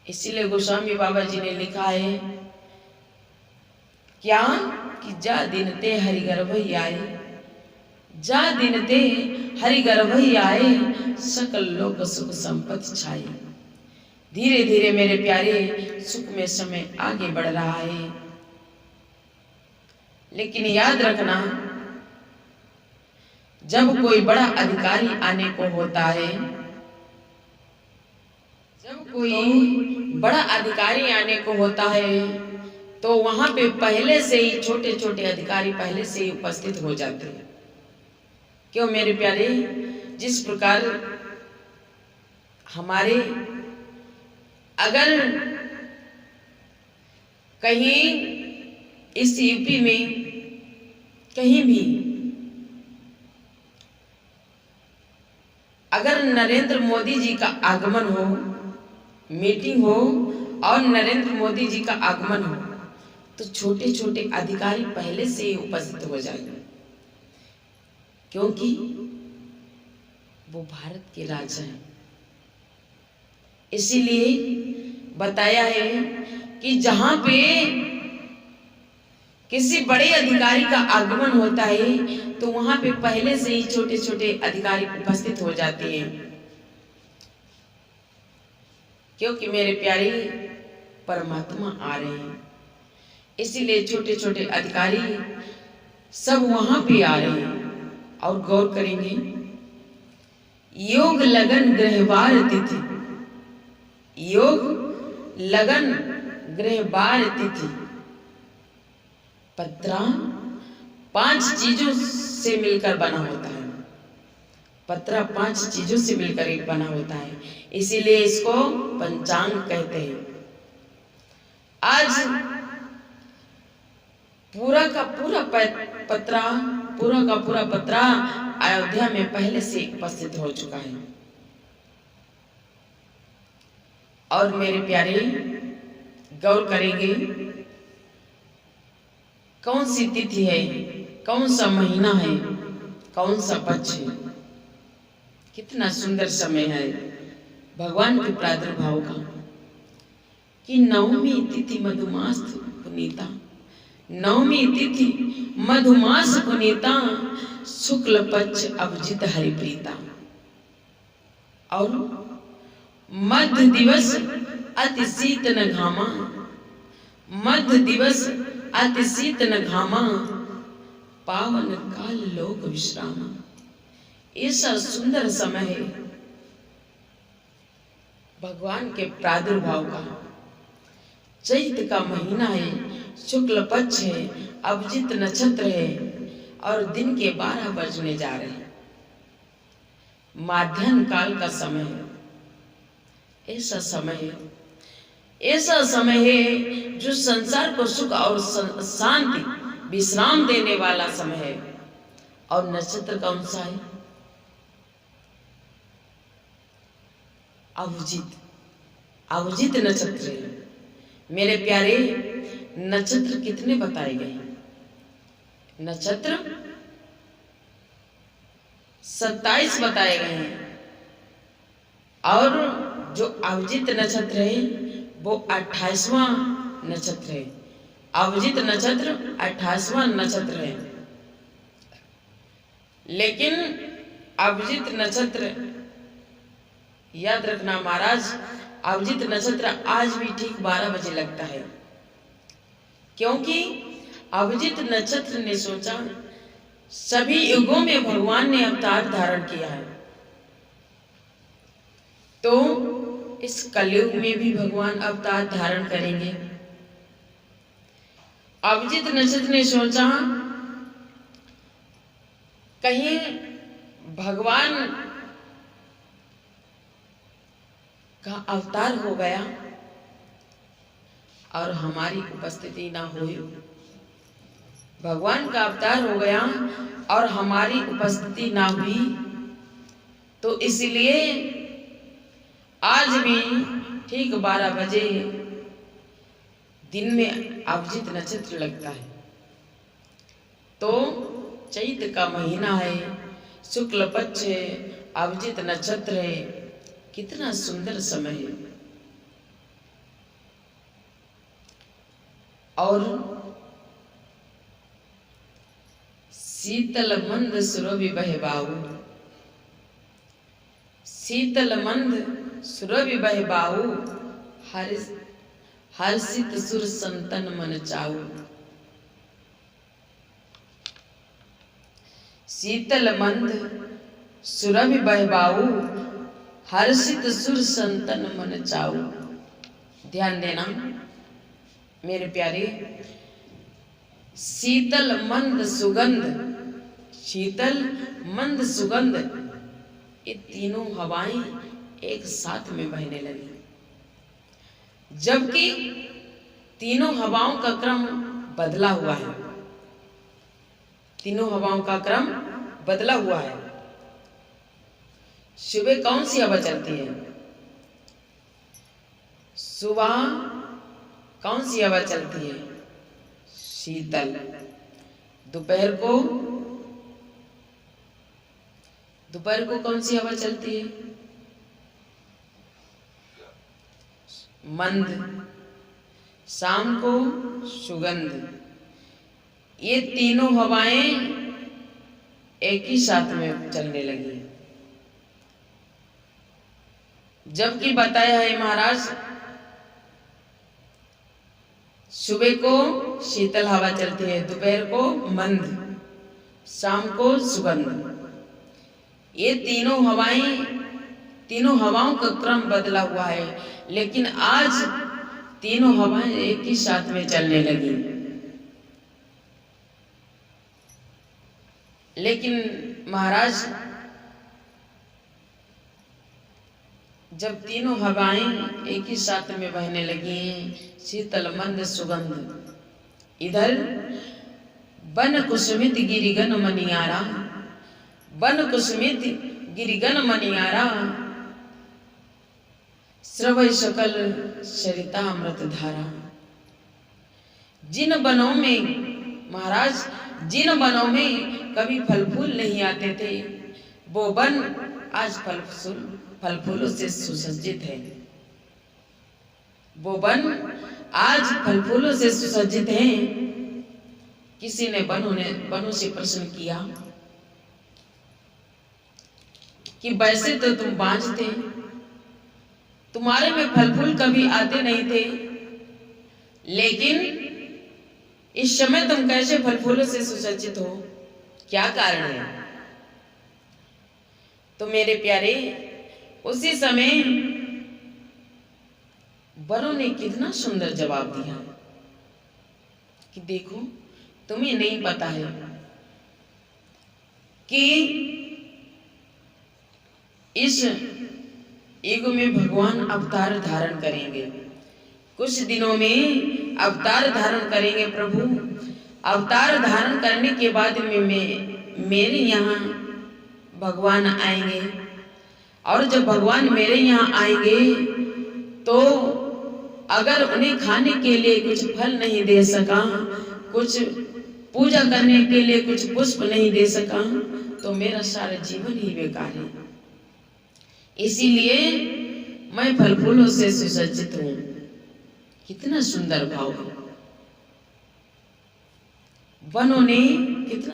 इसीलिए गोस्वामी बाबा जी ने लिखा है क्या कि जा दिन ते हरि गर्भ आए, जा दिन ते हरि गर्भ आए, सकल लोक सुख संपत्ति छाए। धीरे धीरे मेरे प्यारे सुख में समय आगे बढ़ रहा है, लेकिन याद रखना जब कोई बड़ा अधिकारी आने को होता है, जब कोई बड़ा अधिकारी आने को होता है तो वहां पे पहले से ही छोटे छोटे अधिकारी पहले से ही उपस्थित हो जाते हैं। क्यों मेरे प्यारे, जिस प्रकार हमारे अगर कहीं इस यूपी में कहीं भी अगर नरेंद्र मोदी जी का आगमन हो, मीटिंग हो और नरेंद्र मोदी जी का आगमन हो तो छोटे छोटे अधिकारी पहले से ही उपस्थित हो जाएंगे, क्योंकि वो भारत के राजा हैं। इसीलिए बताया है कि जहां पे किसी बड़े अधिकारी का आगमन होता है तो वहां पे पहले से ही छोटे छोटे अधिकारी उपस्थित हो जाते हैं, क्योंकि मेरे प्यारे परमात्मा आ रहे हैं। इसीलिए छोटे छोटे अधिकारी सब वहां पे आ रहे हैं। और गौर करेंगे, योग लगन ग्रहवार तिथि, योग लगन ग्रहवार तिथि, पत्रा 5 चीजों से मिलकर बना होता है। पत्रा 5 चीजों से मिलकर एक बना होता है, इसीलिए इसको पंचांग कहते हैं। आज पूरा का पूरा पत्रा अयोध्या में पहले से उपस्थित हो चुका है। और मेरे प्यारे गौर करेंगे, कौन सी तिथि है, कौन सा महीना है, कौन सा पक्ष है, कितना सुंदर समय है भगवान के प्रादुर्भाव का। कि नवमी तिथि मधुमास पुनीता, नवमी तिथि मधुमास पुनीता, शुक्ल पक्ष अभिजित हरिप्रीता। और मध्य दिवस अति शीत न घामा, मध्य दिवस अति शीत न घामा, पावन काल लोक विश्रामा। ऐसा सुंदर समय है भगवान के प्रादुर्भाव का। चैत का महीना है, शुक्ल पक्ष है, अभिजित नक्षत्र है और दिन के 12 बजने जा रहे हैं। माध्याह्न काल का समय है। ऐसा समय है, ऐसा समय है जो संसार को सुख और शांति विश्राम देने वाला समय है। और नक्षत्र कौन सा है? अभिजित, अभिजित नक्षत्र है। मेरे प्यारे नक्षत्र कितने बताए गए? नक्षत्र 27 बताए गए हैं। और जो अभिजित नक्षत्र है वो 28वां नक्षत्र है। अभिजित नक्षत्र 28वां नक्षत्र है। लेकिन अभिजित नक्षत्र याद रखना महाराज, अभिजित नक्षत्र आज भी ठीक 12 बजे लगता है, क्योंकि अभिजित नक्षत्र ने सोचा सभी युगों में भगवान ने अवतार धारण किया है, तो इस कलयुग में भी भगवान अवतार धारण करेंगे। अभिजित नक्षत्र ने सोचा कहीं भगवान का अवतार हो गया और हमारी उपस्थिति ना हुई, भगवान का अवतार हो गया और हमारी उपस्थिति ना हुई, तो इसलिए आज भी ठीक 12 बजे दिन में अभिजित नक्षत्र लगता है। तो चैत का महीना है, शुक्ल पक्ष है, अभिजित नक्षत्र है, कितना सुंदर समय है। और शीतल मंद सुरभि बहे बाऊ, शीतल मंद सुरभि बहे बाऊ, हर्षित सुर संतन मन चाऊ। शीतल मंद सुरभि बहे बाऊ, हर्षित सुर संतन मन चाऊ। ध्यान देना मेरे प्यारे, शीतल मंद सुगंध, शीतल मंद सुगंध, ये तीनों हवाएं एक साथ में बहने लगी, जबकि तीनों हवाओं का क्रम बदला हुआ है। तीनों हवाओं का क्रम बदला हुआ है। सुबह कौन सी हवा चलती है? सुबह कौन सी हवा चलती है? शीतल। दोपहर को कौन सी हवा चलती है? मंद। शाम को सुगंध। ये तीनों हवाएं एक ही साथ में चलने लगी, जबकि बताया है महाराज, सुबह को शीतल हवा चलती है, दोपहर को मंद, शाम को सुगंध। ये तीनों हवाओं का क्रम बदला हुआ है, लेकिन आज तीनों हवाएं एक ही साथ में चलने लगी। लेकिन महाराज, जब तीनों हवाएं एक ही साथ में बहने लगी, शीतल मंद सुगंध, इधर बन कुसुमित गिरिगन मनियारा, बन कुसुमित गिरिगन मनियारा, श्रवै सकल सरिता अमृत धारा। जिन बनों में महाराज, जिन बनों में कभी फल फूल नहीं आते थे, वो वन आज फल फूलों से सुसज्जित है। वो वन आज फल फूलों से सुसज्जित है। किसी ने वनों से प्रश्न किया कि वैसे तो तुम बांझ थे, तुम्हारे में फल फूल कभी आते नहीं थे, लेकिन इस समय तुम कैसे फल फूलों से सुसज्जित हो? क्या कारण है? तो मेरे प्यारे, उसी समय वनों ने कितना सुंदर जवाब दिया कि देखो, तुम्हें नहीं पता है कि इस युग में भगवान अवतार धारण करेंगे, कुछ दिनों में अवतार धारण करेंगे प्रभु। अवतार धारण करने के बाद में मेरे यहाँ भगवान आएंगे, और जब भगवान मेरे यहाँ आएंगे तो अगर उन्हें खाने के लिए कुछ फल नहीं दे सका, कुछ पूजा करने के लिए कुछ पुष्प नहीं दे सका, तो मेरा सारा जीवन ही बेकार है। इसीलिए मैं फल फूलों से सुसज्जित हूँ। कितना सुंदर भाव है। वनों ने कितना